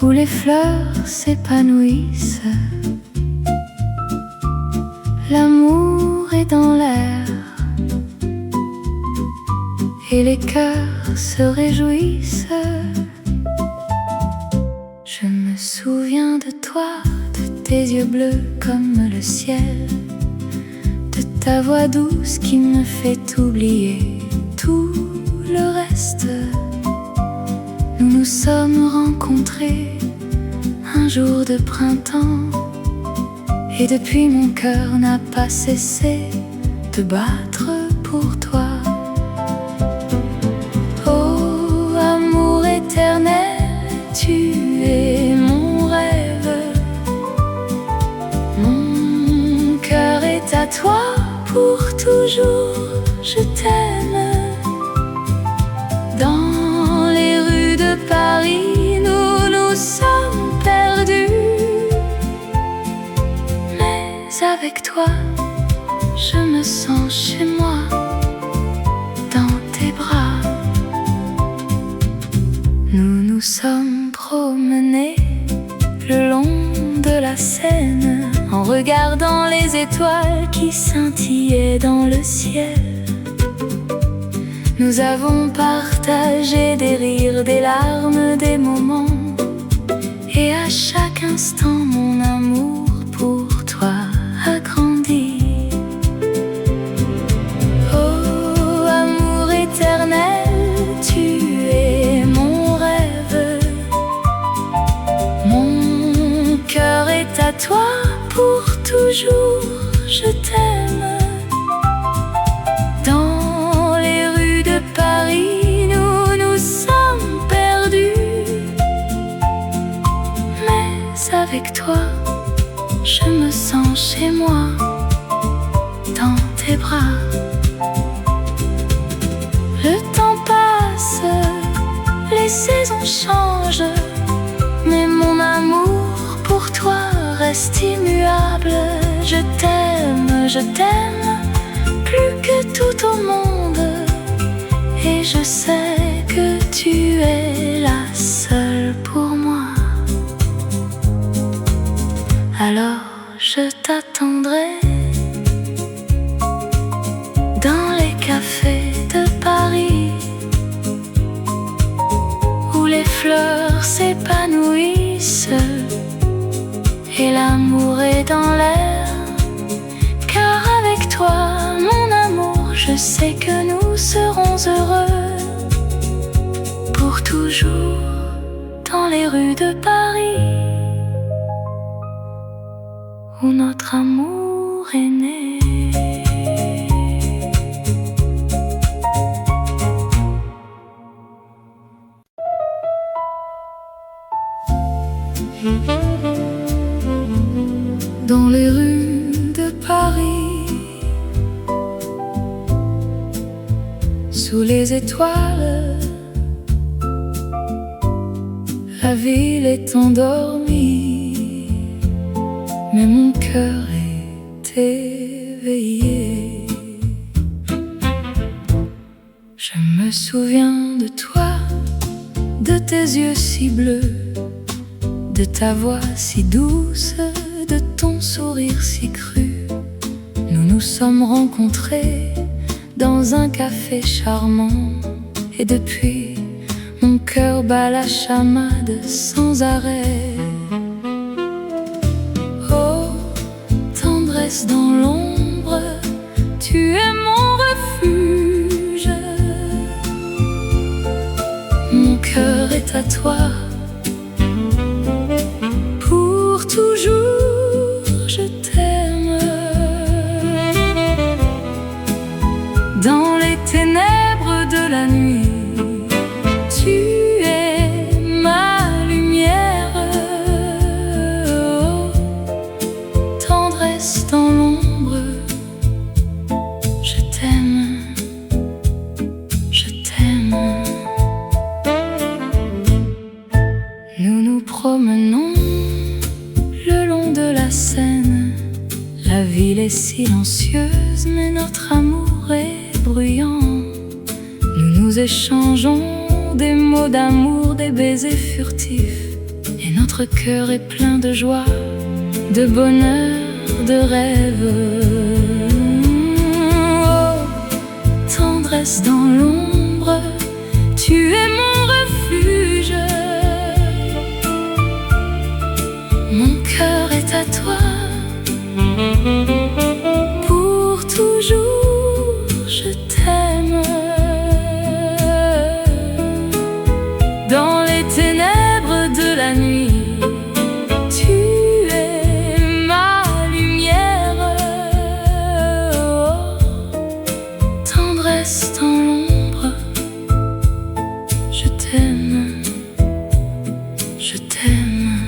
où les fleurs s'épanouissent. L'amour est dans l'air et les cœurs se réjouissent. Je me souviens de toi, de tes yeux bleus comme le ciel, de ta voix douce qui me fait oublier tout le reste. Nous nous sommes rencontrés un jour de printemps, et depuis mon cœur n'a pas cessé de battre pour toi. Oh, amour éternel, tu es mon rêve. Mon cœur est à toi pour toujours, je t'aime. Dans les rues de Paris, nous nous sommes perdus, mais avec toi, je me sens chez moi, dans tes bras. Nous nous sommes promenés le long de la Seine, en regardant les étoiles qui scintillaient dans le ciel. Nous avons partagé des rires, des larmes, des moments, et à chaque instant mon amour pour toi a grandi. Oh, amour éternel, tu es mon rêve. Mon cœur est à toi pour toujours, je t'aime. Dans les rues de Paris, nous nous sommes perdus, mais avec toi, je me sens chez moi, dans tes bras. Le temps passe, les saisons changent, mais mon amour pour toi reste immuable. Je t'aime, plus que tout au monde, et je sais que tu es la seule pour moi. Alors je t'attendrai dans les cafés de Paris, où les fleurs s'épanouissent et l'amour est dans l'air. Car avec toi, mon amour, je sais que nous serons heureux pour toujours dans les rues de Paris, où notre amour est né. Dans les rues de Paris, sous les étoiles, la ville est endormie, mais mon cœur est éveillé. Je me souviens de toi, de tes yeux si bleus, de ta voix si douce, de ton sourire si cru. Nous nous sommes rencontrés dans un café charmant, et depuis, mon cœur bat la chamade sans arrêt. Oh, tendresse dans l'ombre, tu es mon refuge. Mon cœur est à toi pour toujours, je t'aime. Dans les ténèbres de la nuit, tu es ma lumière. Oh, tendresse dans l'ombre, je t'aime, je t'aime. Nous nous promenons le long de la Seine. La ville est silencieuse, mais notre amour est bruyant. Nous nous échangeons des mots d'amour, des baisers furtifs, et notre cœur est plein de joie, de bonheur, de rêve. Oh, tendresse dans l'ombre, tu es mon refuge. Mon cœur est à toi, pour toujours je t'aime. Dans les ténèbres de la nuit, tu es ma lumière. Oh, tendresse dans l'ombre, je t'aime, je t'aime.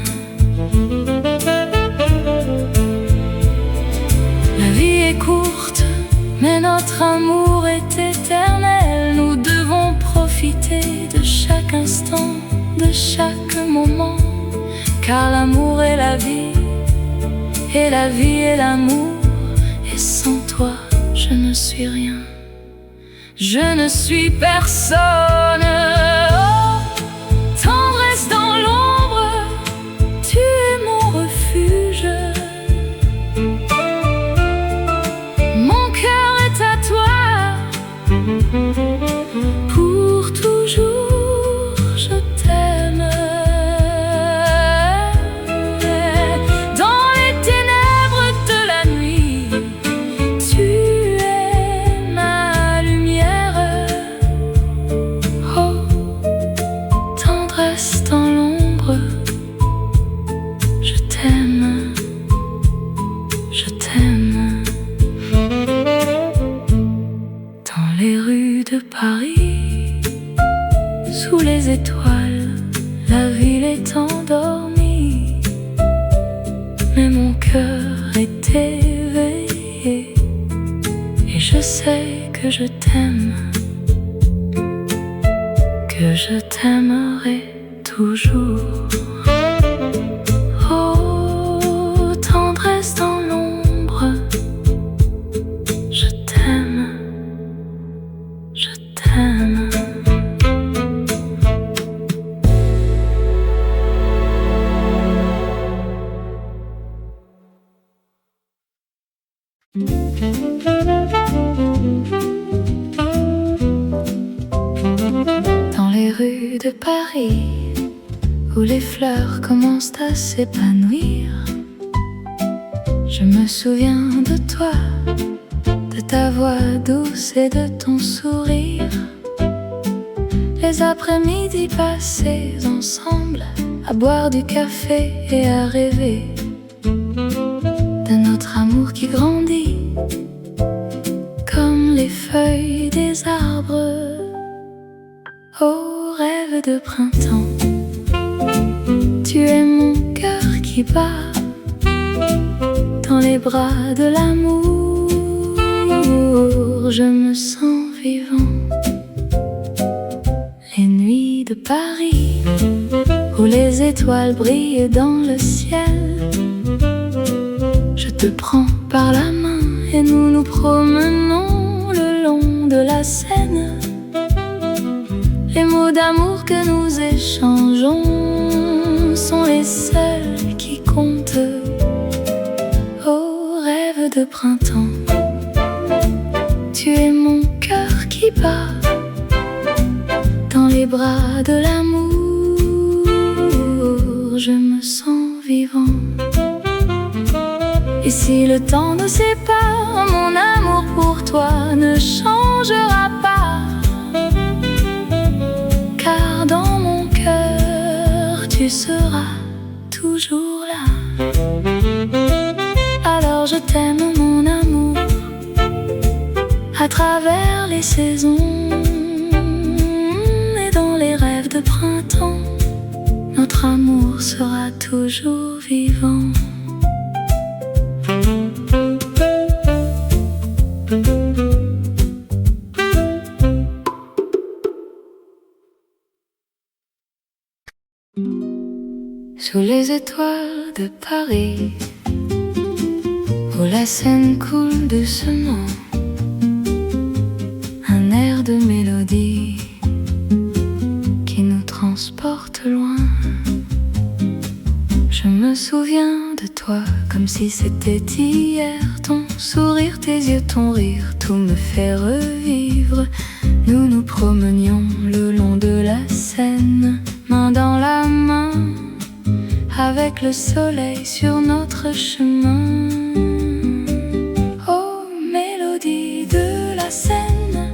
La vie est courte, mais notre amour est éternel. Nous devons profiter de chaque instant, de chaque moment, car l'amour est la vie, et la vie est l'amour. Et sans toi, je ne suis rien, je ne suis personne. Oh, tendresse dans l'ombre, tu es mon refuge. Mon cœur est à toi, pour toujours je t'aime. Dans les ténèbres de la nuit, tu es ma lumière. Oh, tendresse dans l'ombre, je t'aime, je t'aime. Dans les rues de Paris, sous les étoiles, la ville est endormie, mais mon cœur est éveillé, et je sais que je t'aime, que je t'aimerai toujours. Oh, tendresse dans l'ombre, je t'aime, je t'aime. Dans les rues de Paris, où les fleurs commencent à s'épanouir, je me souviens de toi, de ta voix douce et de ton sourire. Les après-midi passés ensemble, à boire du café et à rêver de notre amour qui grandit comme les feuilles des arbres. Oh, rêve de printemps, tu es mon cœur qui bat dans les bras de l'amour. Je me sens vivant. Les nuits de Paris, où les étoiles brillent dans le ciel, je te prends par la main et nous nous promenons le long de la Seine. Les mots d'amour que nous échangeons sont les seuls qui comptent. Oh, rêve de printemps, tu es mon cœur qui bat dans les bras de l'amour. Je me sens vivant. Et si le temps nous sépare, mon amour pour toi ne changera pas, car dans mon cœur tu seras toujours là. Alors je t'aime mon amour, à travers les saisons et dans les rêves de printemps, notre amour sera toujours vivant. Sous les étoiles de Paris, où la Seine coule doucement, un air de mélodie qui nous transporte loin. me souviens de toi comme si c'était hier. Ton sourire, tes yeux, ton rire, tout me fait revivre. Nous nous promenions le long de la Seine, main dans la main, avec le soleil sur notre chemin. Oh, mélodie de la Seine,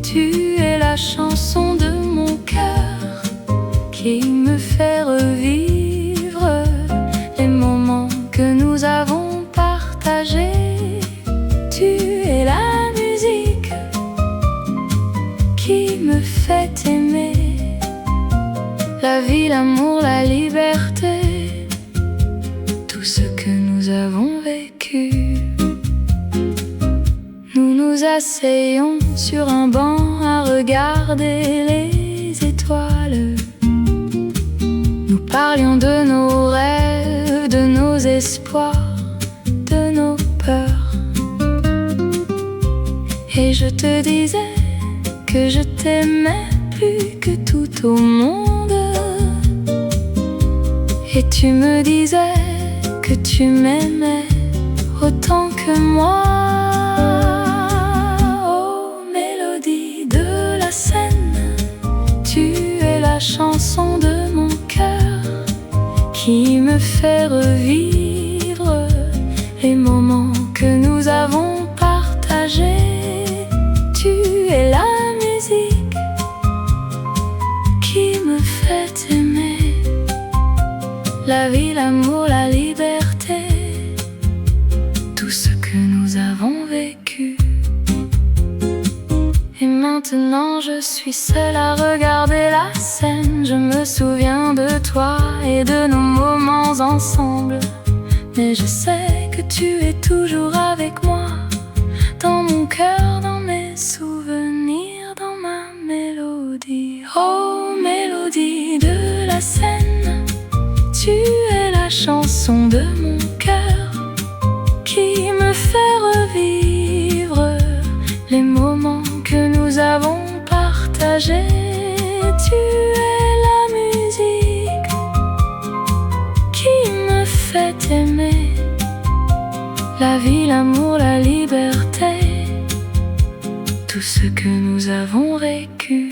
tu es la chanson de mon cœur qui me fait revivre les moments que nous avons partagés. Tu es la musique qui me fait aimer la vie, l'amour, la liberté, tout ce que nous avons vécu. Nous nous asseyons sur un banc à regarder les étoiles. Nous parlions de nos rêves, de nos espoirs, de nos peurs. Et je te disais que je t'aimais plus que tout au monde. Et tu me disais que tu m'aimais autant que moi. Oh, mélodie de la Seine, tu es la chanson de mon cœur qui me fait revivre les moments que nous avons partagés. Tu es la musique qui me fait aimer la vie, l'amour, la liberté, tout ce que nous avons vécu. Et maintenant je suis seule à regarder la scène. Je me souviens de toi et de nos moments ensemble, mais je sais que tu es toujours avec moi, dans mon cœur, dans mes souvenirs, dans ma mélodie. Oh, mélodie de la Seine, tu es la chanson de mon cœur qui me fait revivre les moments que nous avons partagés. Tu es la musique qui me fait aimer la vie, l'amour, la liberté, tout ce que nous avons vécu.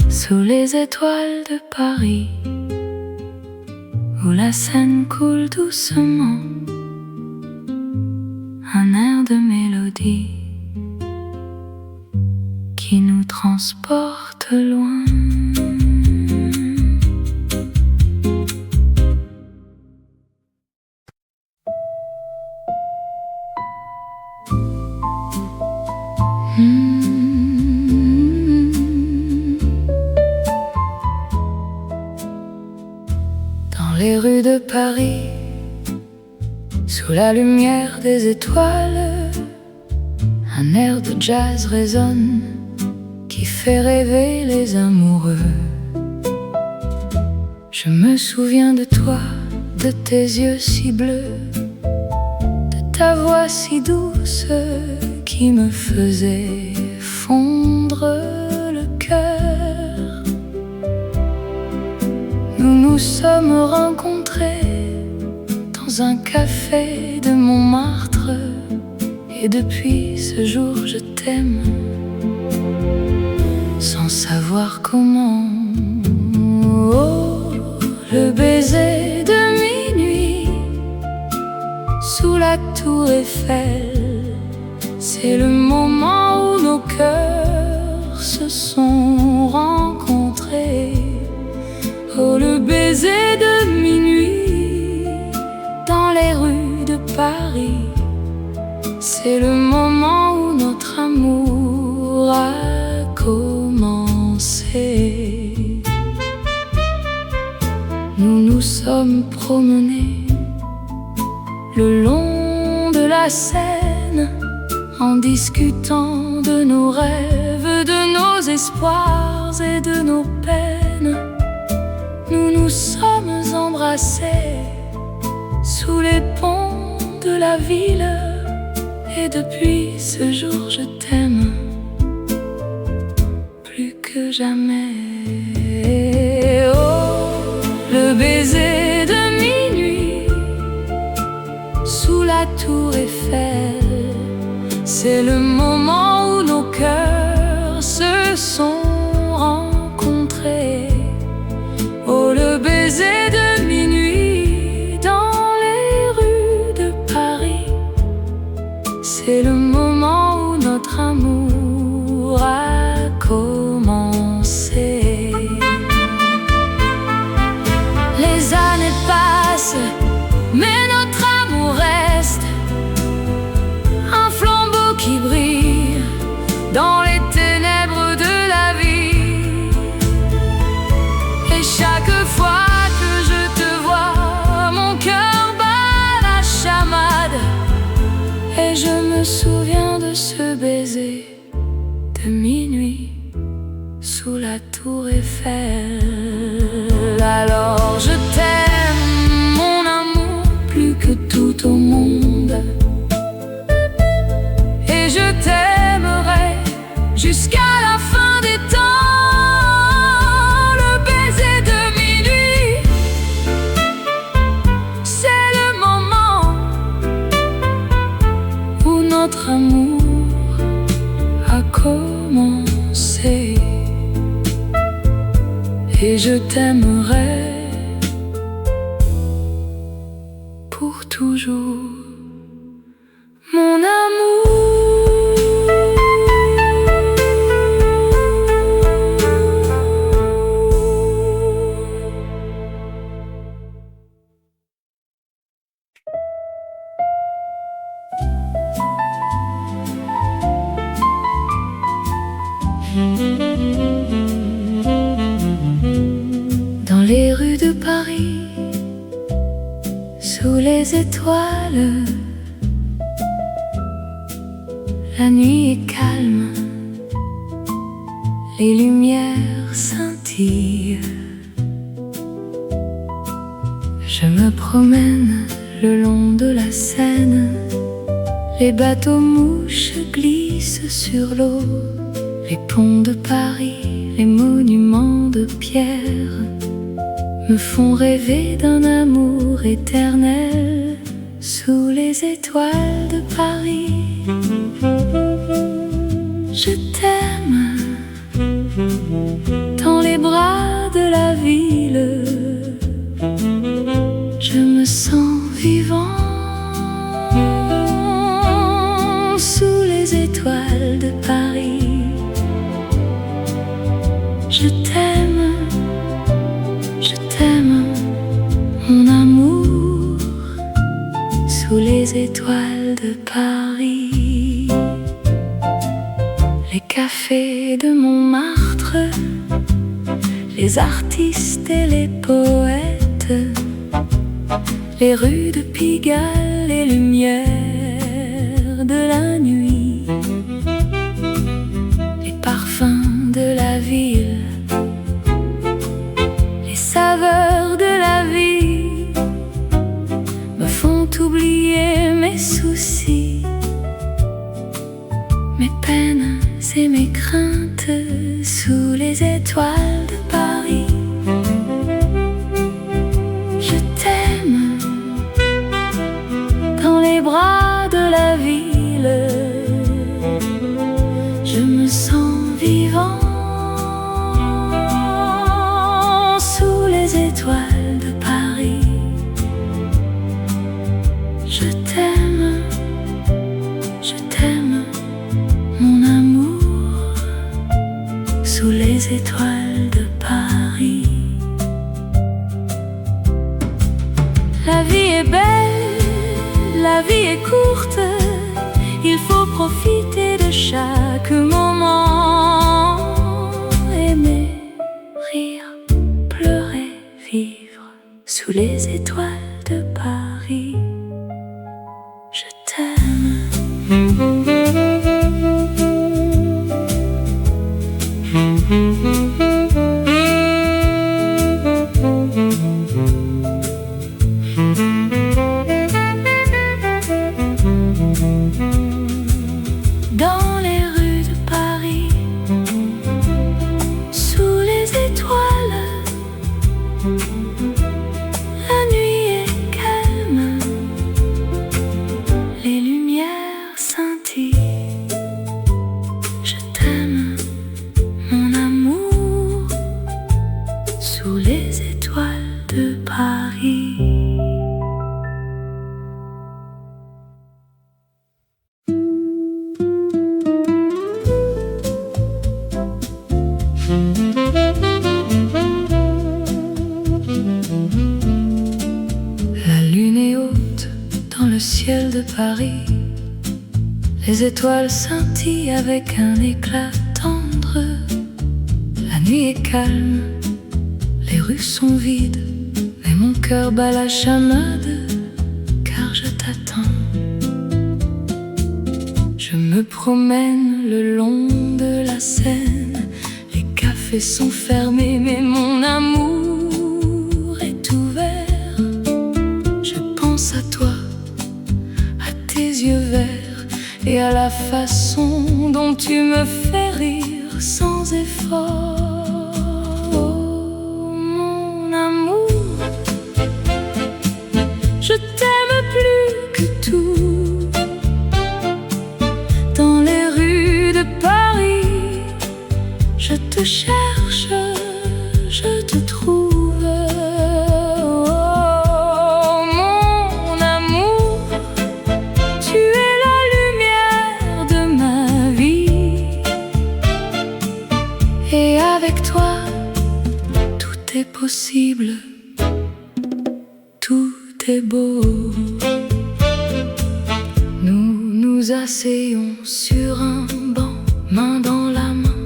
Sous les étoiles de Paris, où la Seine coule doucement, un air de mélodie qui nous transporte loin. Dans les rues de Paris, sous la lumière des étoiles, un air de jazz résonne qui fait rêver les amoureux. Je me souviens de toi, de tes yeux si bleus, de ta voix si douce qui me faisait fondre le cœur. Nous nous sommes rencontrés dans un café de Montmartre, et depuis ce jour je t'aime, sans savoir comment. Oh, le baiser de minuit sous la tour Eiffel, c'est le moment où nos cœurs se sont rencontrés. Oh, le baiser de minuit dans les rues de Paris, c'est le moment où notre amour a commencé. Nous nous sommes promenés le long de la Seine, en discutant de nos rêves, de nos espoirs et de nos peines. Nous nous sommes embrassés sous les ponts de la ville, et depuis ce jour je t'aime plus que jamais. Oh, le baiser C'est le moment où nos cœurs se sont rencontrés. Oh, le baiser de minuit dans les rues de Paris. C'est le moment où notre amour a commencé. Les années passent, mais notre amour reste un flambeau qui brille dans les ténèbres de la vie. Et chaque fois que je te vois, mon cœur bat la chamade. Et je me souviens de ce baiser de minuit sous la tour Eiffel. Alors je t'aime, mon amour, plus que tout au monde. Et je t'aimerai jusqu'à la fin des temps. Le baiser de minuit, c'est le moment où notre amour a commencé. Et je t'aimerai pour toujours, mon amour. Dans les rues de Paris, sous les étoiles, la nuit est calme, les lumières scintillent. Je me promène le long de la Seine, les bateaux mouches glissent sur l'eau. Les ponts de Paris, les monuments de pierre me font rêver d'un amour éternel sous les étoiles de Paris. Je t'aime dans les bras de la ville. Je me sens vivant sous les étoiles de Paris. Je t'aime, mon amour, sous les étoiles de Paris. Les cafés de Montmartre, les artistes et les poètes, les rues de Pigalle, les lumières de la nuit, les parfums de la ville, les saveurs de la vie me font oublier mes soucis, mes peines et mes craintes sous les étoiles de Paris. Je t'aime dans les bras de la ville. Je me sens vivant sous les étoiles de Paris. Je t'aime, mon amour, sous les étoiles de Paris. La vie est belle, la vie est courte, il faut profiter de chaque moment. Aimer, rire, pleurer, vivre sous les étoiles de Paris. Je t'aime. Dans les rues de Paris, sous les étoiles, la nuit est calme, les lumières scintillent. Paris. La lune est haute dans le ciel de Paris. Les étoiles scintillent avec un éclat tendre. La nuit est calme, les rues sont vides, mais mon cœur bat la chamade, car je t'attends. Je me promène le long de la Seine. Les cafés sont fermés, mais mon amour est ouvert. Je pense à toi, à tes yeux verts, et à la façon dont tu me fais rire sans effort. Oh, mon amour, je t'aime plus que tout. Dans les rues de Paris, je te cherche, je te trouve. Et avec toi, tout est possible, tout est beau. Nous nous asseyons sur un banc, main dans la main.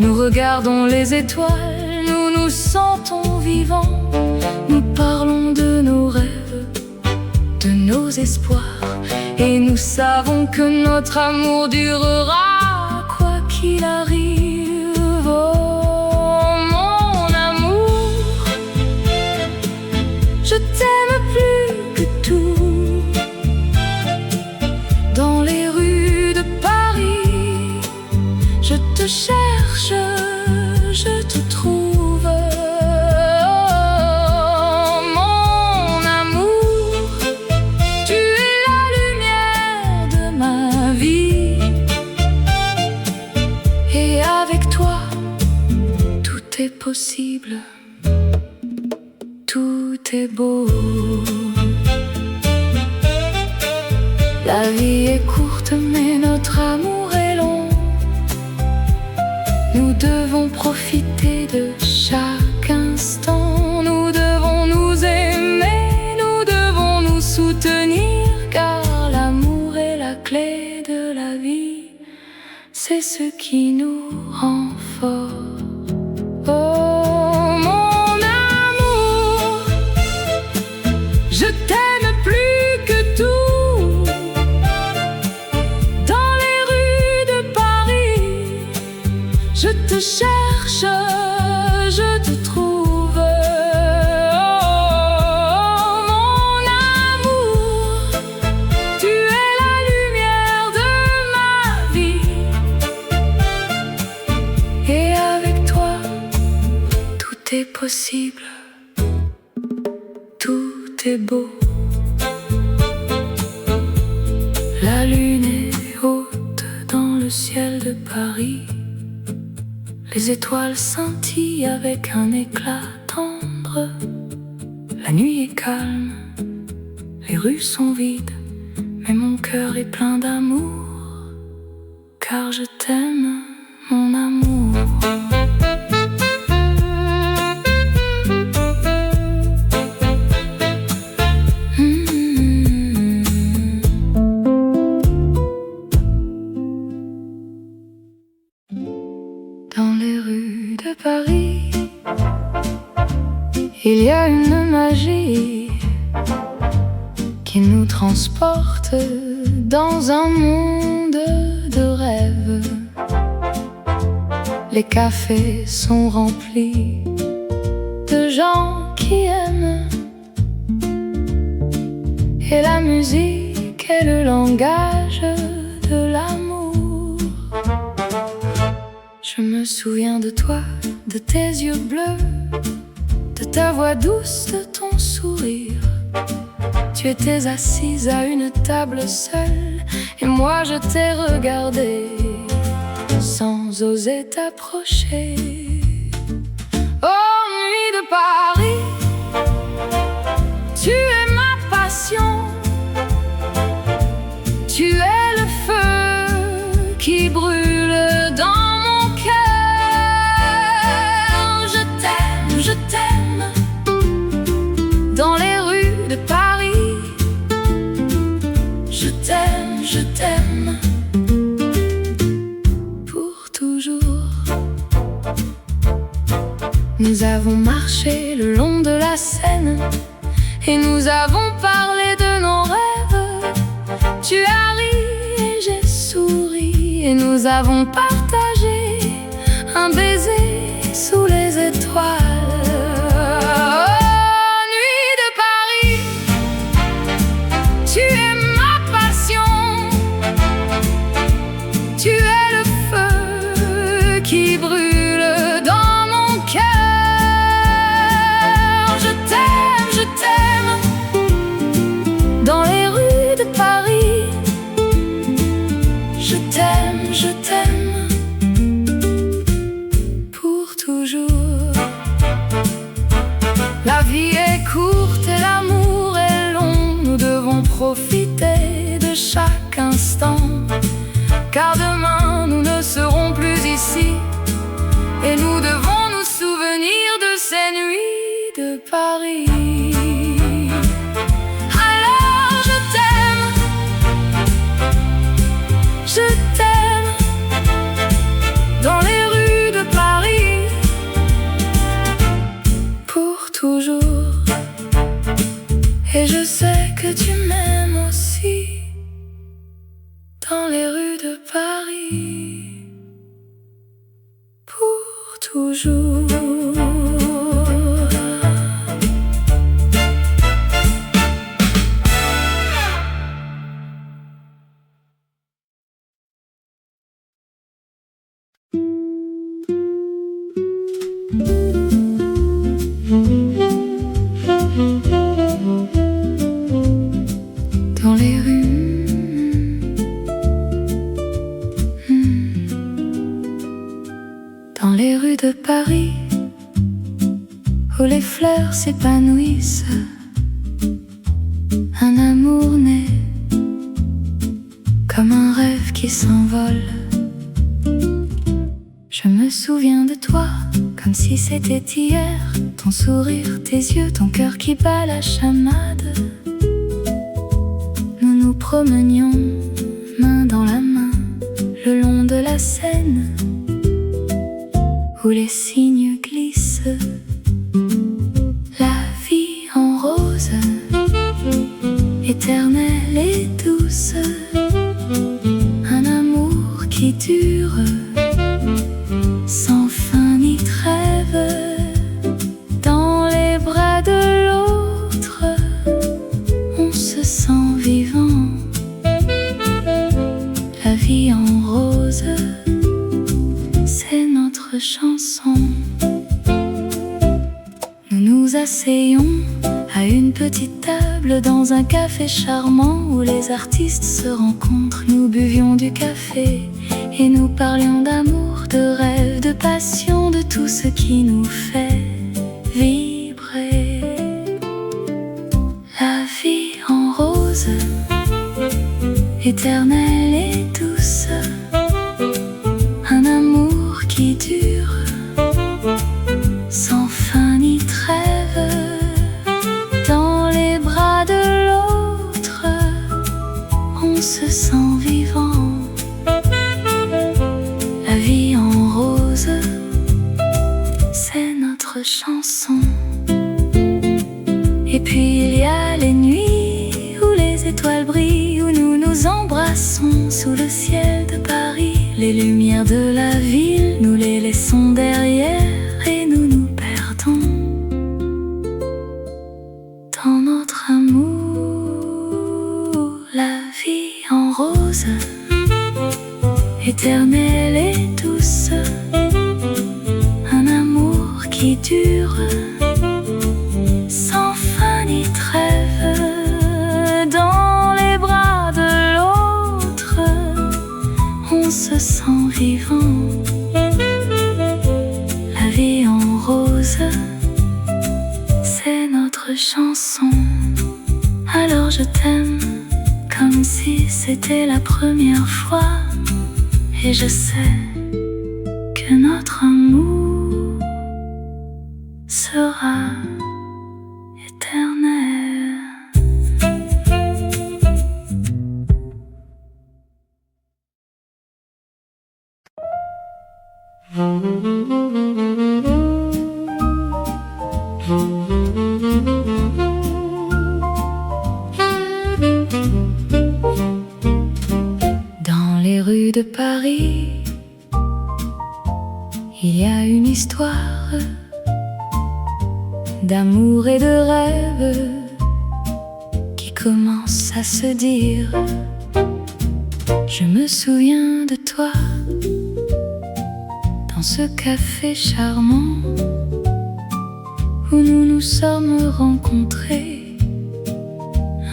Nous regardons les étoiles, nous nous sentons vivants. Nous parlons de nos rêves, de nos espoirs, et nous savons que notre amour durera quoi qu'il arrive. Oh, mon amour, je t'aime plus que tout. Dans les rues de Paris, je te cherche, je te trouve. Oh, mon amour, tu es la lumière de ma vie. Et avec toi, tout est possible, tout est beau. La vie est courte, mais notre amour est long. Nous devons profiter de chaque instant. Nous devons nous aimer, nous devons nous soutenir, car l'amour est la clé de la vie. C'est ce qui nous rend forts. Oh, mon amour, je t'aime plus que tout. Dans les rues de Paris, je te cherche, je te trouve. Oh, mon amour, tu es la lumière de ma vie. Et avec toi, tout est possible, tout est beau. La lune est haute dans le ciel de Paris. Les étoiles scintillent avec un éclat tendre. La nuit est calme, les rues sont vides, mais mon cœur est plein d'amour, car je t'aime, mon amour. Dans les rues de Paris, il y a une magie qui nous transporte dans un monde de rêves. Les cafés sont remplis de gens qui aiment, et la musique est le langage de l'amour. Je me souviens de toi, de tes yeux bleus, de ta voix douce, de ton sourire. Tu étais assise à une table seule, et moi je t'ai regardé sans oser t'approcher. Oh, nuit de Paris, et nous avons parlé de nos rêves. Tu as ri et j'ai souri, et nous avons partagé un baiser sous les étoiles. Oh, nuit de Paris, tu es ma passion, tu es le feu qui brûle dans mon cœur. Je t'aime, dans les rues de Paris. Je t'aime, pour toujours. La vie est courte et l'amour est long. Nous devons profiter de chaque instant, car demain nous ne serons plus ici, et nous devons nous souvenir de ces nuits de Paris. Alors je t'aime, dans les rues de Paris, pour toujours. Et je sais que tu m'aimes aussi, dans les rues de Paris, pour toujours. Dans les rues, dans les rues de Paris, où les fleurs s'épanouissent, un amour naît comme un rêve qui s'envole. Je me souviens de toi comme si c'était hier, ton sourire, tes yeux, ton cœur qui bat la chamade. Nous nous promenions main dans la main le long de la Seine, où les cygnes glissent. La vie en rose, éternelle et douce, un amour qui dure sans fin ni trêve. Dans les bras de l'autre, on se sent vivant. La vie en rose, c'est notre chanson. Nous nous asseyons à une petite table dans un café charmant où les artistes se rencontrent. Nous buvions du café et nous parlions d'amour, de rêve, de passion, de tout ce qui nous fait vibrer. La vie en rose, éternelle et douce, un amour qui dure sans fin ni trêve. Dans les bras de l'autre, on se sent vivant. La vie en rose, c'est notre chanson. Et puis il y a les nuits où les étoiles brillent, où nous nous embrassons sous le ciel de Paris. Les lumières de la ville, nous les laissons derrière et nous nous perdons dans notre amour. La vie en rose, éternelle et douce, un amour qui dure sans fin ni trêve. Dans les bras de l'autre, on se sent vivant. La vie en rose, c'est notre chanson. Alors je t'aime comme si c'était la première fois, et je sais que notre amour sera éternel. histoire d'amour et de rêve qui commence à se dire. Je me souviens de toi dans ce café charmant où nous nous sommes rencontrés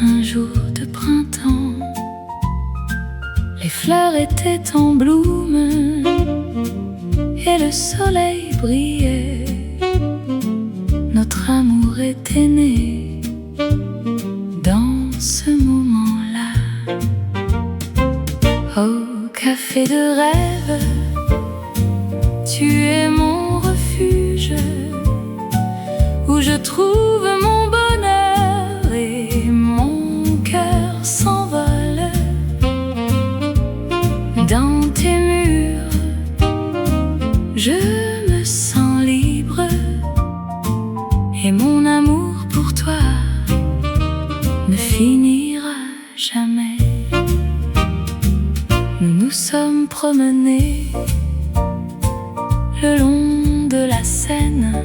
un jour de printemps. Les fleurs étaient en bloom et le soleil brillait. Notre amour était né dans ce moment-là. Au café de rêve, tu es mon refuge où je trouve mon bonheur et mon cœur s'envole. Dans tes murs, je me sens libre et mon amour pour toi ne finira jamais. Nous nous sommes promenés le long de la Seine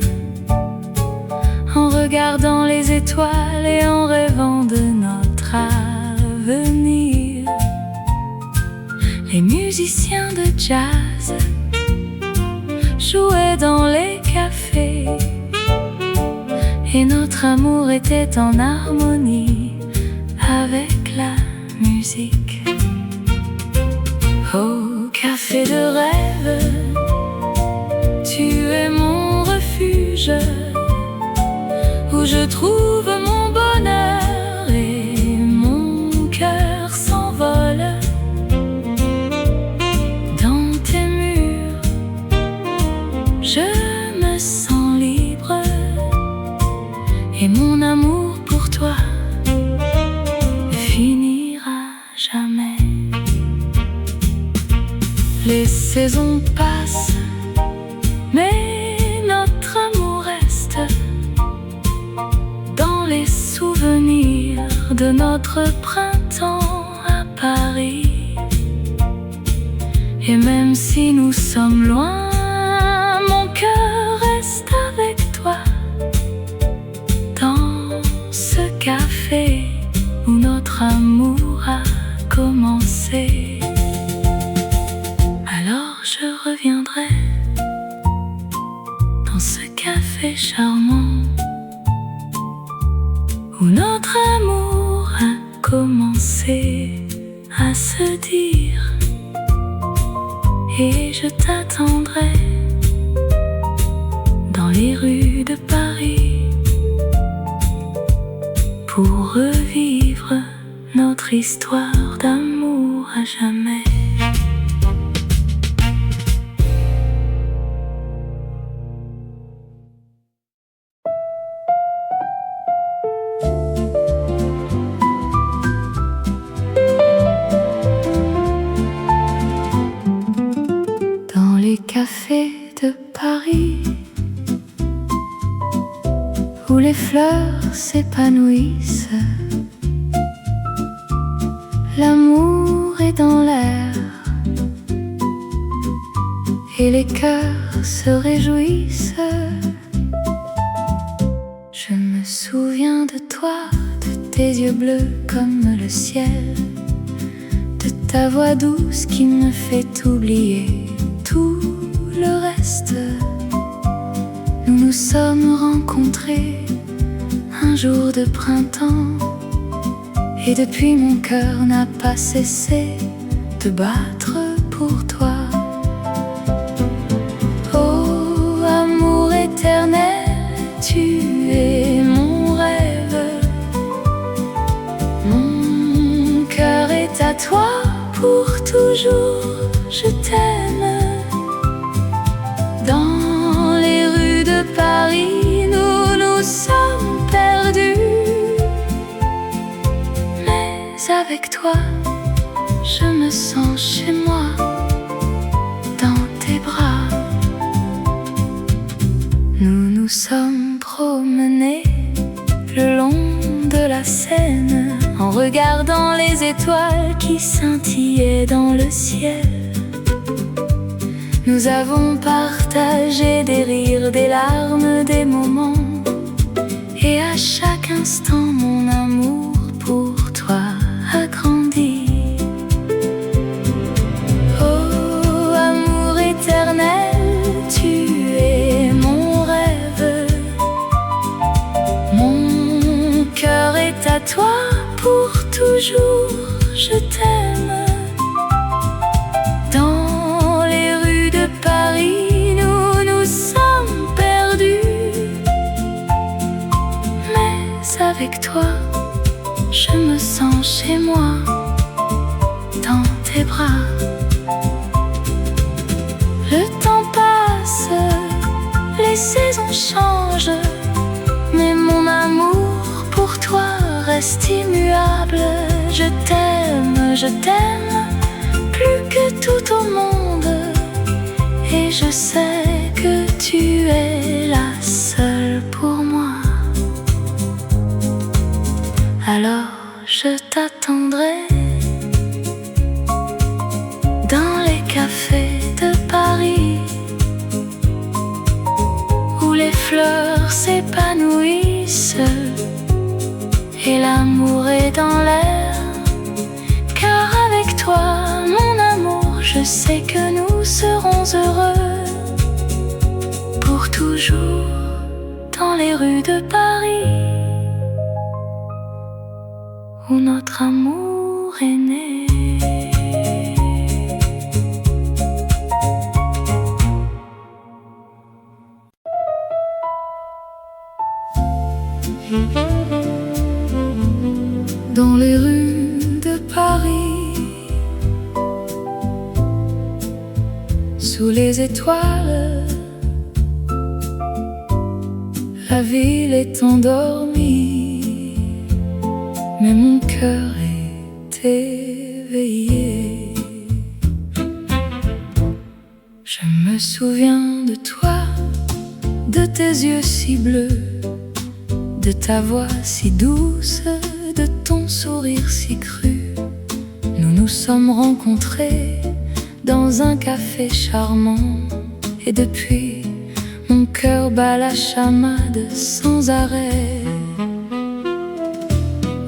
en regardant les étoiles et en rêvant de notre avenir. Les musiciens de jazz jouaient dans les cafés et notre amour était en harmonie avec la musique. Au café de rêve, tu es mon refuge où je trouve mon bonheur et mon cœur s'envole. Dans tes murs, je me sens libre et mon amour pour toi ne finira jamais. Les saisons passent, mais notre amour reste dans les souvenirs de notre printemps à Paris. Et même si nous sommes loin, mon cœur reste avec toi dans ce café où notre amour a commencé. Alors je reviendrai dans ce café charmant où notre amour a commencé à se dire. Et je t'attendrai dans les rues de Paris pour revivre notre histoire d'amour à jamais. Dans les cafés de Paris où les fleurs s'épanouissent, l'amour est dans l'air et les cœurs se réjouissent. Je me souviens de toi, de tes yeux bleus comme le ciel, de ta voix douce qui me fait oublier tout le reste. Nous nous sommes rencontrés un jour de printemps et depuis mon cœur n'a pas cessé de battre pour toi. Oh, amour éternel, tu es mon rêve. Mon cœur est à toi pour toujours, je t'aime. Dans les rues de Paris, nous nous sommes perdus, mais avec toi, je me sens chez moi, dans tes bras. Nous nous sommes promenés le long de la Seine en regardant les étoiles qui scintillaient dans le ciel. Nous avons partagé des rires, des larmes, des moments. Et à chaque instant, mon amour pour toi a grandi. Oh, amour éternel, tu es mon rêve. Mon cœur est à toi pour toujours, je t'aime. Dans les rues de Paris, nous nous sommes perdus. Mais avec toi, je me sens chez moi, dans tes bras. Le temps passe, les saisons changent, mais mon amour pour toi reste immuable. Je t'aime, plus que tout au monde. Et je sais que tu es la seule pour moi. Alors je t'attendrai dans les cafés de Paris, où les fleurs s'épanouissent et l'amour est dans l'air. Car avec toi, mon amour, je sais que nous serons heureux pour toujours dans les rues de Paris, où notre amour est né. Dans les rues de Paris, sous les étoiles, la ville est endormie, mais mon cœur est éveillé. Je me souviens de toi, de tes yeux si bleus, de ta voix si douce, de ton sourire si cru. Nous nous sommes rencontrés dans un café charmant, et depuis, mon cœur bat la chamade sans arrêt.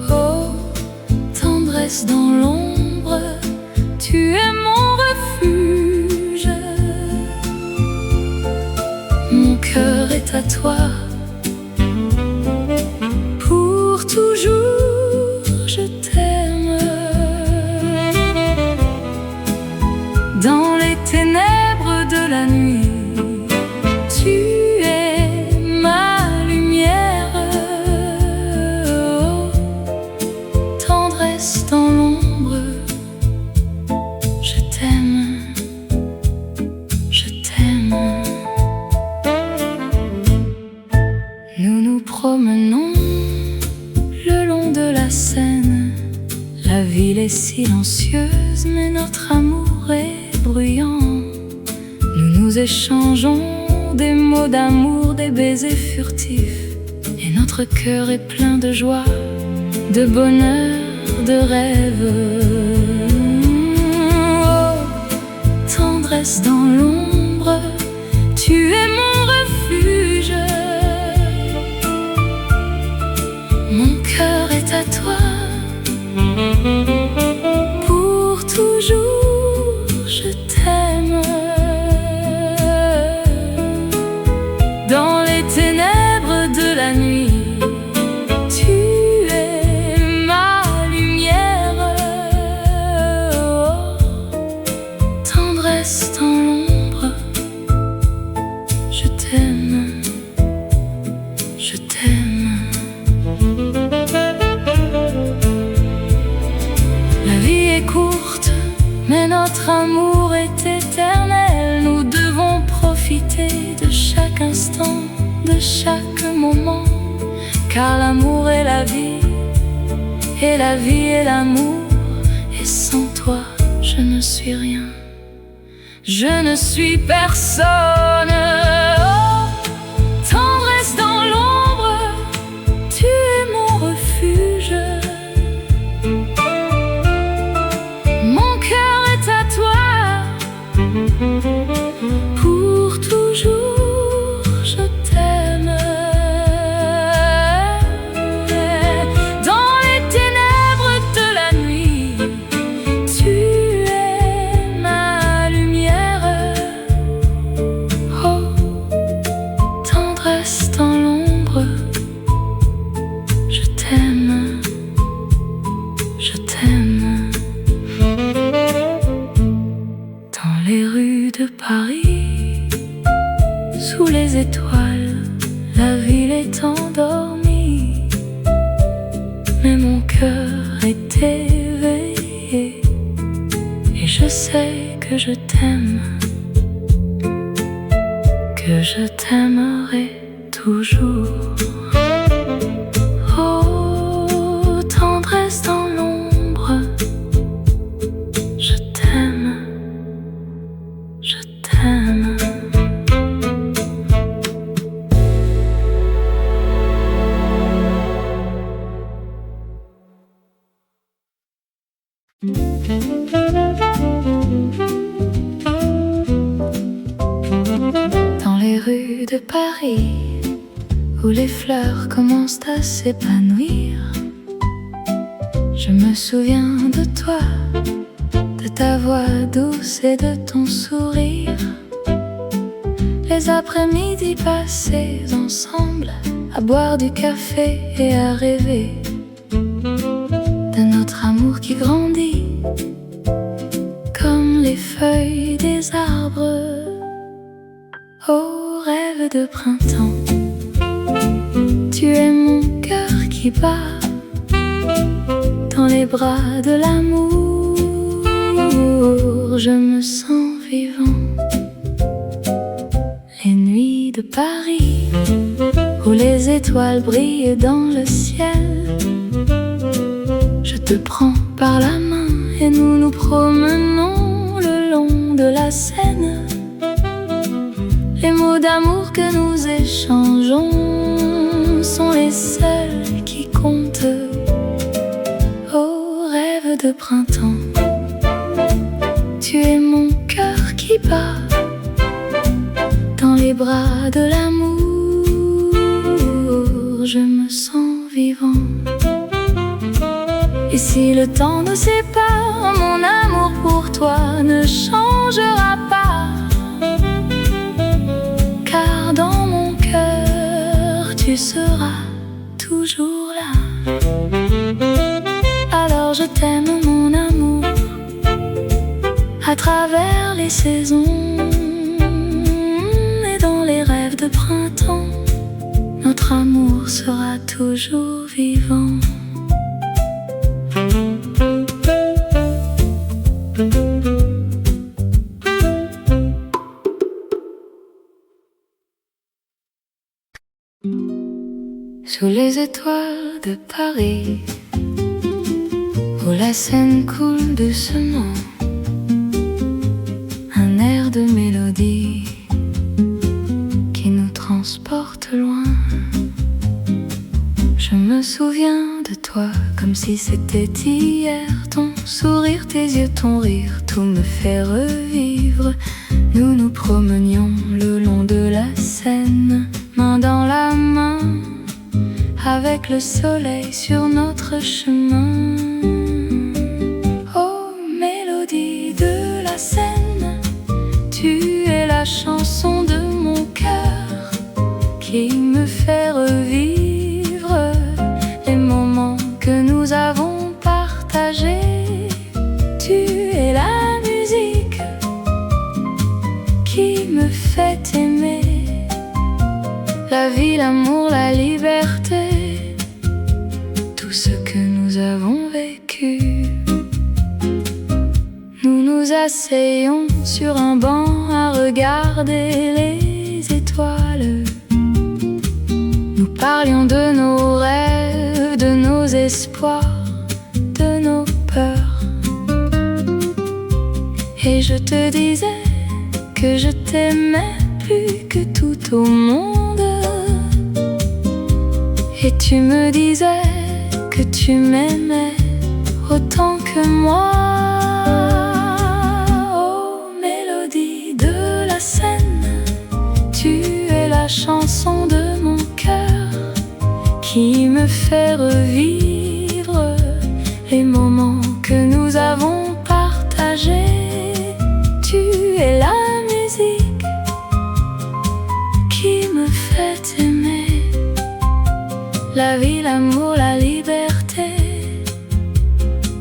Oh, tendresse dans l'ombre, tu es mon refuge. Mon cœur est à toi pour toujours, je t'aime. Dans les ténèbres de la nuit, tu es ma lumière. Oh, tendresse dans l'ombre, je t'aime, je t'aime. Nous nous promenons le long de la Seine. La ville est silencieuse, mais notre amour est bruyant. Nous nous échangeons des mots d'amour, des baisers furtifs, et notre cœur est plein de joie, de bonheur, de rêve. Oh, tendresse dans l'ombre, tu es mon refuge. Mon cœur est à toi pour toujours, je t'aime. Dans les ténèbres de la nuit, tu es ma lumière. Oh, tendresse dans l'ombre, je t'aime, je t'aime. La vie est courte, mais notre amour est éternel. Nous devons profiter de chaque instant, de chaque moment, car l'amour est la vie, et la vie est l'amour. Et sans toi, je ne suis rien, je ne suis personne. Oh, tendresse dans l'ombre, tu es mon refuge. Mon cœur est à toi t'aime, je t'aime. Dans les rues de Paris, sous les étoiles, la ville est endormie, mais mon cœur est éveillé, et je sais que je t'aime, que je t'aimerai toujours. Oh, tendresse dans l'ombre, je t'aime, je t'aime. Dans les rues de Paris, où les fleurs commencent à s'épanouir, je me souviens de toi, de ta voix douce et de ton sourire. Les après-midi passés ensemble, à boire du café et à rêver de notre amour qui grandit comme les feuilles des arbres. Oh, rêve de printemps, tu es mon cœur qui bat dans les bras de l'amour. Je me sens vivant. Les nuits de Paris, où les étoiles brillent dans le ciel, je te prends par la main et nous nous promenons le long de la Seine. Les mots d'amour que nous échangeons sont les seuls qui comptent. Oh, rêve de printemps, tu es mon cœur qui bat dans les bras de l'amour. Je me sens vivant. Et si le temps nous sépare, mon amour pour toi ne changera pas, car dans mon cœur tu seras toujours là. Alors je t'aime mon amour, à travers les saisons et dans les rêves de printemps, notre amour sera toujours vivant. Sous les étoiles de Paris, où la Seine coule doucement, un air de mélodie qui nous transporte loin. Je me souviens de toi comme si c'était hier. Ton sourire, tes yeux, ton rire, tout me fait revivre. Nous nous promenions le long de la Seine, main dans la main, avec le soleil sur notre chemin. Oh, mélodie de la Seine, tu es la chanson de mon cœur qui me fait revivre les moments que nous avons partagés. Tu es la musique qui me fait aimer la vie, l'amour, la liberté, tout ce que nous avons vécu. Nous nous asseyons sur un banc à regarder les étoiles. Nous parlions de nos rêves, de nos espoirs, de nos peurs. Et je te disais que je t'aimais plus que tout au monde. Et tu me disais que tu m'aimais autant que moi. Oh, mélodie de la Seine, tu es la chanson de mon cœur qui me fait revivre les moments que nous avons partagés. Tu es la musique qui me fait aimer la vie, l'amour, la liberté,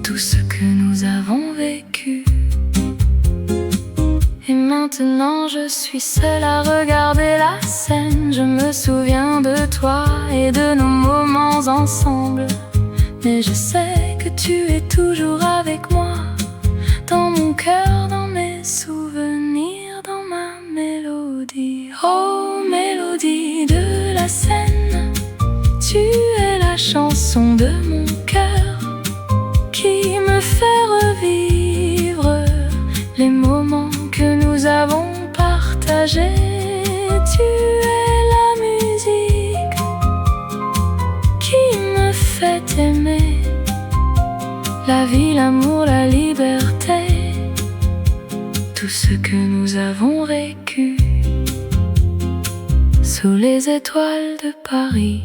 tout ce que nous avons vécu. Et maintenant je suis seule à regarder la scène. Je me souviens de toi et de nos moments ensemble, mais je sais que tu es toujours avec moi, dans mon cœur, dans mes souvenirs, dans ma mélodie. Oh, mélodie de la Seine, tu es la chanson de mon cœur qui me fait revivre les moments que nous avons partagés. Tu es la musique qui me fait aimer la vie, l'amour, la liberté, tout ce que nous avons vécu sous les étoiles de Paris,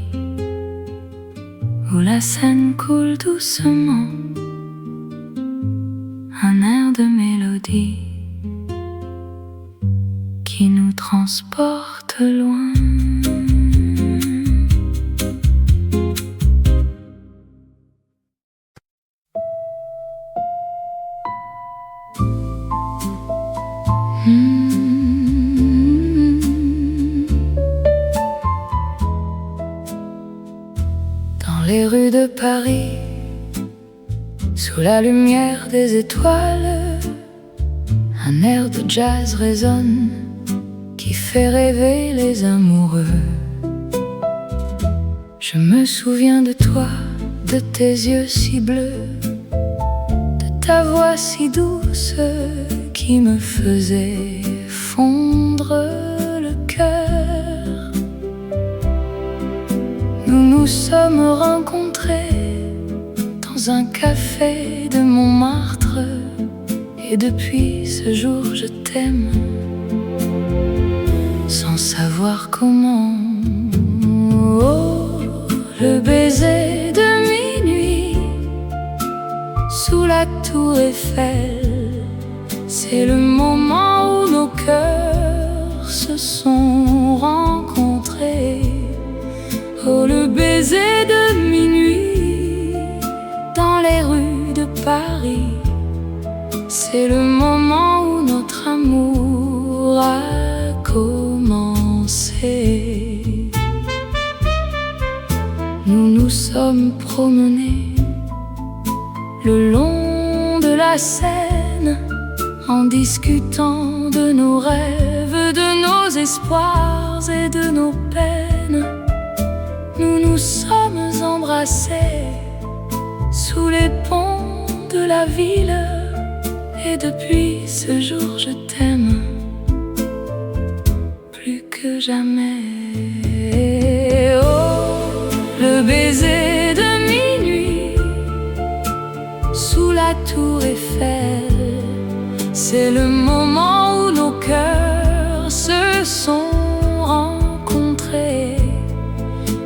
où la Seine coule doucement, un air de mélodie qui nous transporte loin. Dans les rues de Paris, sous la lumière des étoiles, un air de jazz résonne qui fait rêver les amoureux. Je me souviens de toi, de tes yeux si bleus, de ta voix si douce qui me faisait fondre le cœur. Nous nous sommes rencontrés dans un café de Montmartre, et depuis ce jour je t'aime, sans savoir comment. Oh, le baiser de minuit sous la tour Eiffel, c'est le moment où nos cœurs se sont rencontrés. Oh, le baiser de minuit dans les rues de Paris, c'est le moment où notre amour a commencé. Nous nous sommes promenés le long de la Seine, en discutant de nos rêves, de nos espoirs et de nos peines. Nous nous sommes embrassés sous les ponts de la ville, et depuis ce jour je t'aime plus que jamais. Oh, le baiser de minuit sous la tour Eiffel, c'est le moment où nos cœurs se sont rencontrés.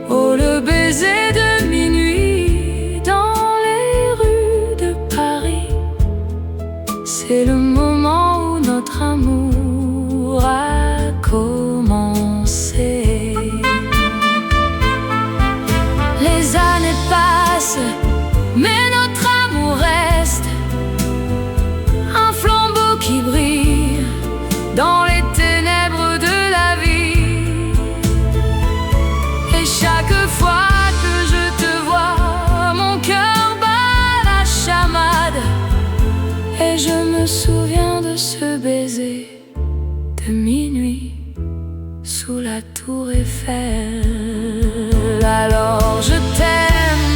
Oh, le baiser de minuit dans les rues de Paris, c'est le moment où notre amour a commencé. Les années passent, mais notre amour reste un flambeau qui brille dans les ténèbres de la vie. Et chaque fois que je te vois, mon cœur bat la chamade, et je me souviens de ce baiser de minuit sous la tour Eiffel. Alors je t'aime,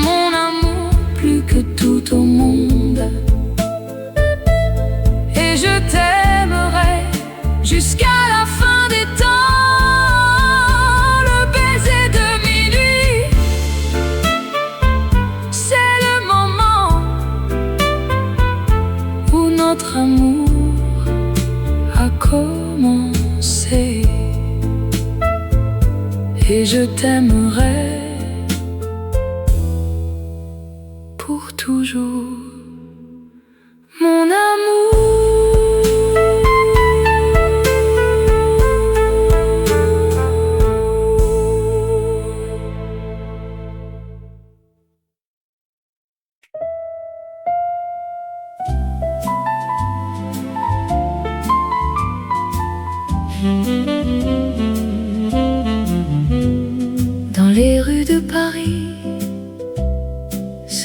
mon amour, plus que tout au monde, et je t'aimerai jusqu'à la fin des temps. Le baiser de minuit, c'est le moment où notre amour a commencé. Et je t'aimerai pour toujours, mon amour.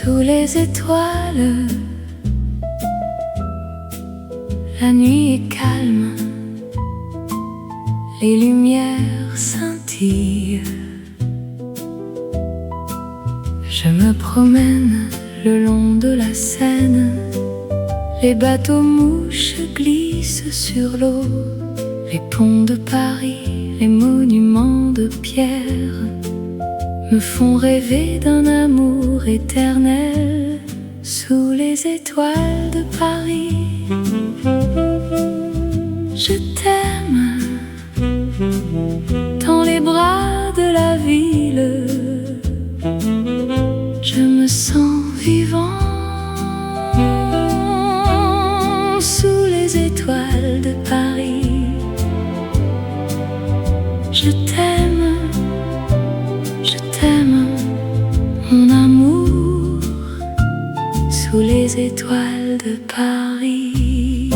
sous les étoiles. La nuit est calme, les lumières scintillent. Je me promène le long de la Seine, les bateaux mouches glissent sur l'eau, les ponts de Paris, les monuments de pierre me font rêver d'un amour éternel sous les étoiles de Paris. Je t'aime dans les bras de la ville, je me sens vivant sous les étoiles de Paris. Je t'aime, mon amour, sous les étoiles de Paris.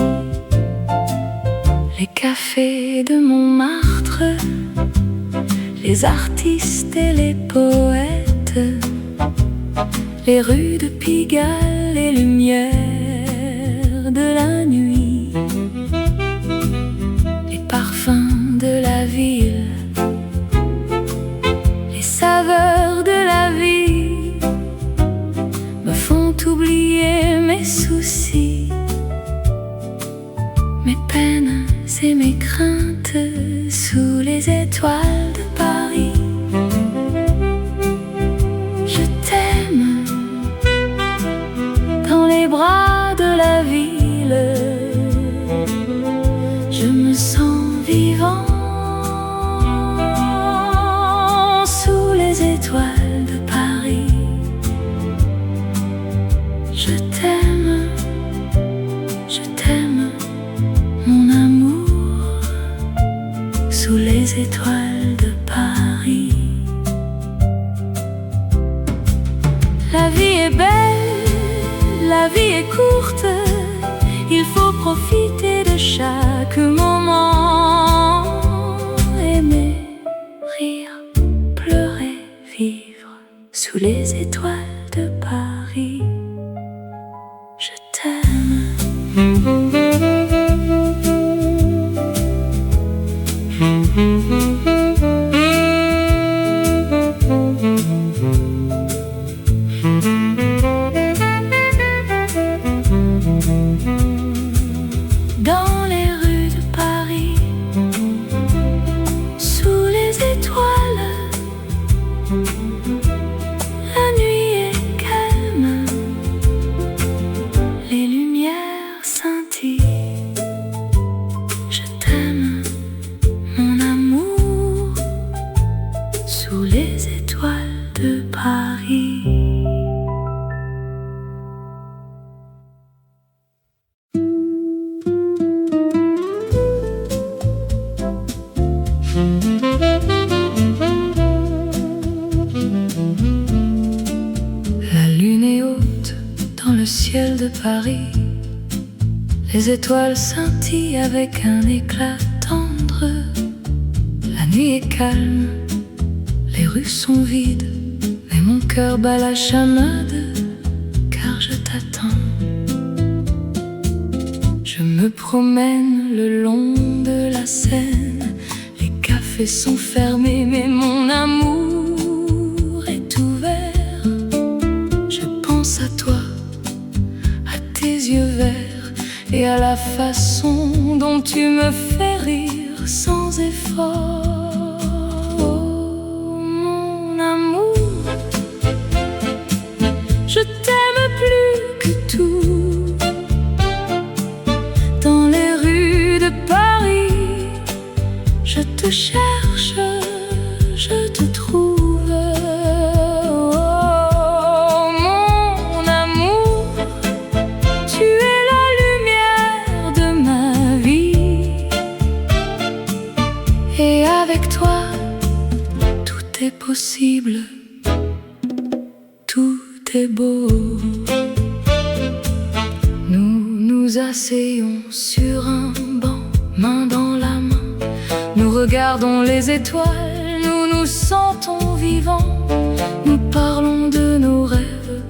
Les cafés de Montmartre, les artistes et les poètes, les rues de Pigalle, les lumières de la nuit, les parfums de la ville, les saveurs de la vie me font oublier mes soucis, mes peines et mes craintes sous les étoiles de Paris. Je t'aime dans les bras de la ville, je me sens vivant sous les étoiles de Paris. Je t'aime, mon amour, sous les étoiles de Paris. La vie est belle, la vie est courte, il faut profiter de chaque moment. Aimer, rire, pleurer, vivre sous les étoiles de Paris. Je t'aime. Dans les rues de Paris, sous les étoiles, la nuit est calme, les lumières scintillent. Je t'aime, mon amour, sous les étoiles de Paris. La lune est haute dans le ciel de Paris, les étoiles scintillent avec un éclat tendre. La nuit est calme, les rues sont vides, mais mon cœur bat la chamade car je t'attends. Je me promène le long de la Seine, les cafés sont fermés, mais mon amour est ouvert. Je pense à toi, à tes yeux verts et à la façon dont tu me fais rire sans effort. Oh, mon amour, je t'aime plus que tout. Dans les rues de Paris, je te cherche, je te trouve. Oh, mon amour, tu es la lumière de ma vie. Et avec toi, tout est possible, tout est beau. Nous nous asseyons sur un banc, main dans la main, nous regardons les étoiles, nous nous sentons vivants. Nous parlons de nos rêves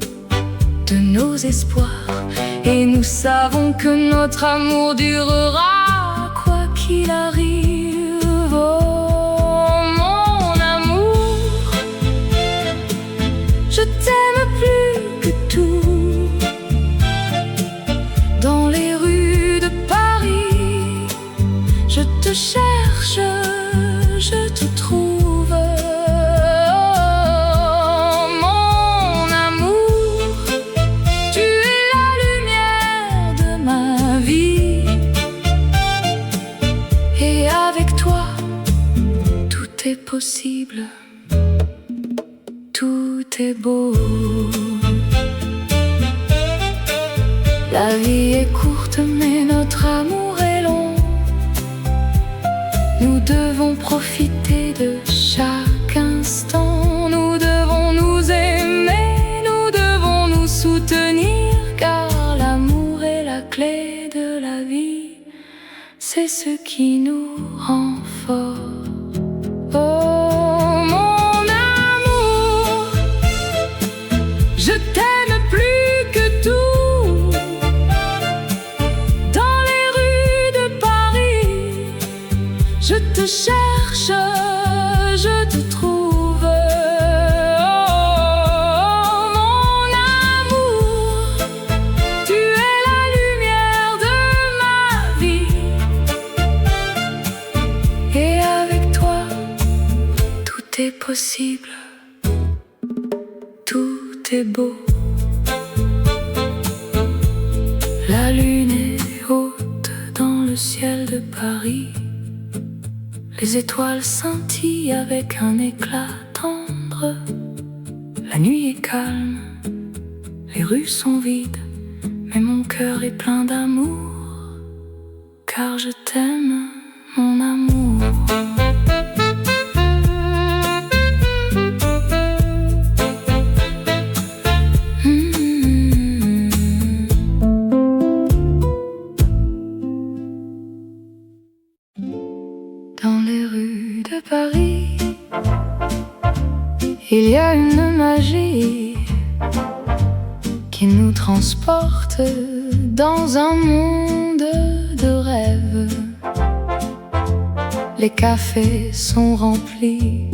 nos espoirs, et nous savons que notre amour durera quoi qu'il arrive. Oh mon amour, je t'aime plus que tout. Dans les rues de Paris, je te cherche, je te trouve. Tout est possible, tout est beau. La vie est courte mais notre amour est long. Nous devons profiter de chaque instant. Nous devons nous aimer, nous devons nous soutenir, car l'amour est la clé de la vie. C'est ce qui nous rend forts. Oh mon amour, je t'aime plus que tout. Dans les rues de Paris, je te cherche, je te trouve. Oh mon amour, tu es la lumière de ma vie. Et avec toi, tout est possible, tout est beau. La lune est haute dans le ciel de Paris. Les étoiles scintillent avec un éclat tendre. La nuit est calme, les rues sont vides, mais mon cœur est plein d'amour, car je t'aime, mon amour. Dans les rues de Paris, il y a une magie qui nous transporte dans un monde de rêves. Les cafés sont remplis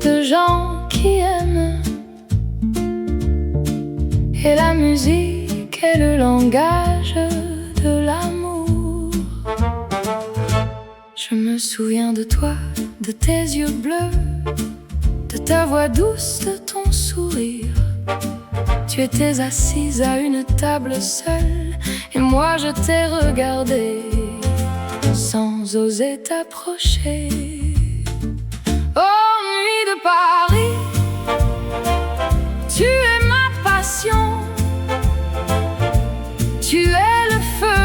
de gens qui aiment, et la musique est le langage de l'amour. Je me souviens de toi, de tes yeux bleus, de ta voix douce, de ton sourire. Tu étais assise à une table seule, et moi je t'ai regardé sans oser t'approcher. Oh nuit de Paris, tu es ma passion. Tu es le feu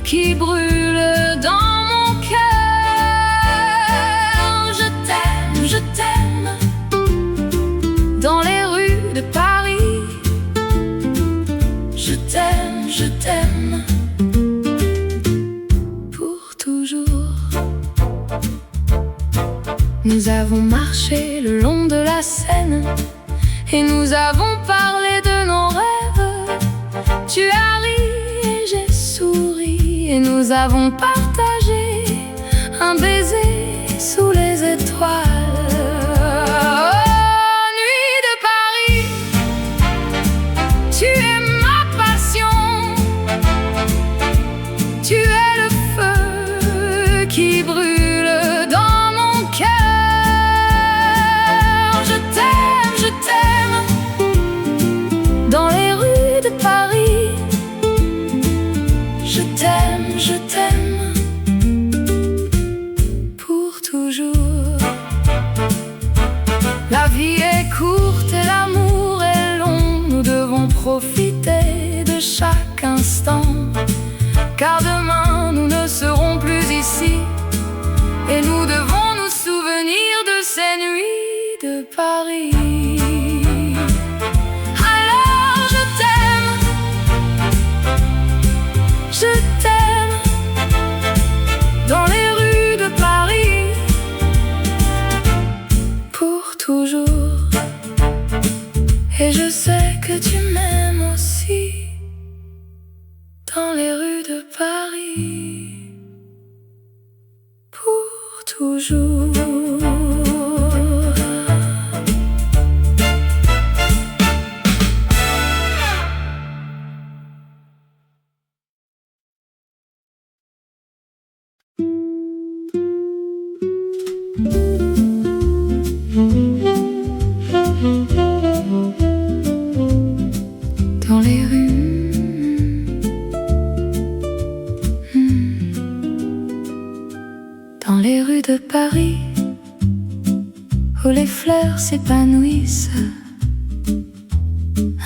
qui brûle dans mon cœur. Je t'aime, dans les rues de Paris. Je t'aime, pour toujours. Nous avons marché le long de la Seine, et nous avons parlé de nos rêves. Tu as ri et j'ai souri, et nous avons partagé un baiser sous les étoiles. Oh, nuit de Paris, tu es ma passion. Tu es le feu qui brûle dans mon cœur. Je t'aime, dans les rues de Paris. Je t'aime, pour toujours. La vie est courte et l'amour est long. Nous devons profiter de chaque instant, car demain nous ne serons plus ici, et nous devons nous souvenir de ces nuits de Paris. Alors je t'aime, dans les rues de Paris, pour toujours. Et je sais que tu m'aimes ainsi dans les rues de Paris pour toujours. Dans les rues, dans les rues de Paris, où les fleurs s'épanouissent,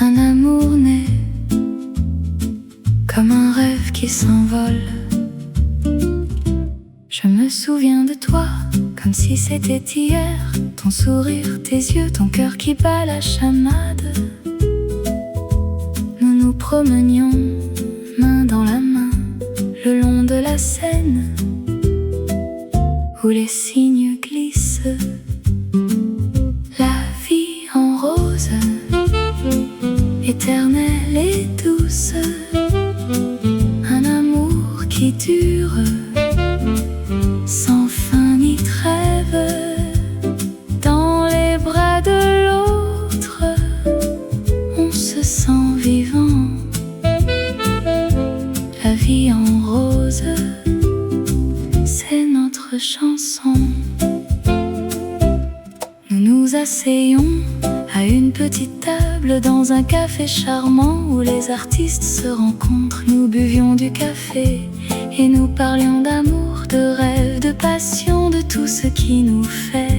un amour naît comme un rêve qui s'envole. Je me souviens de toi comme si c'était hier, ton sourire, tes yeux, ton cœur qui bat la chamade. Nous nous promenions main dans la main le long de la Seine, où les cygnes glissent, la vie en rose, éternelle et douce, un amour qui dure sans fin ni trêve. Dans les bras de l'autre, on se sent vivant, la vie en rose, c'est notre chanson. Nous nous asseyons à une petite table dans un café charmant où les artistes se rencontrent. Nous buvions du café et nous parlions d'amour, de rêve, de passion, de tout ce qui nous fait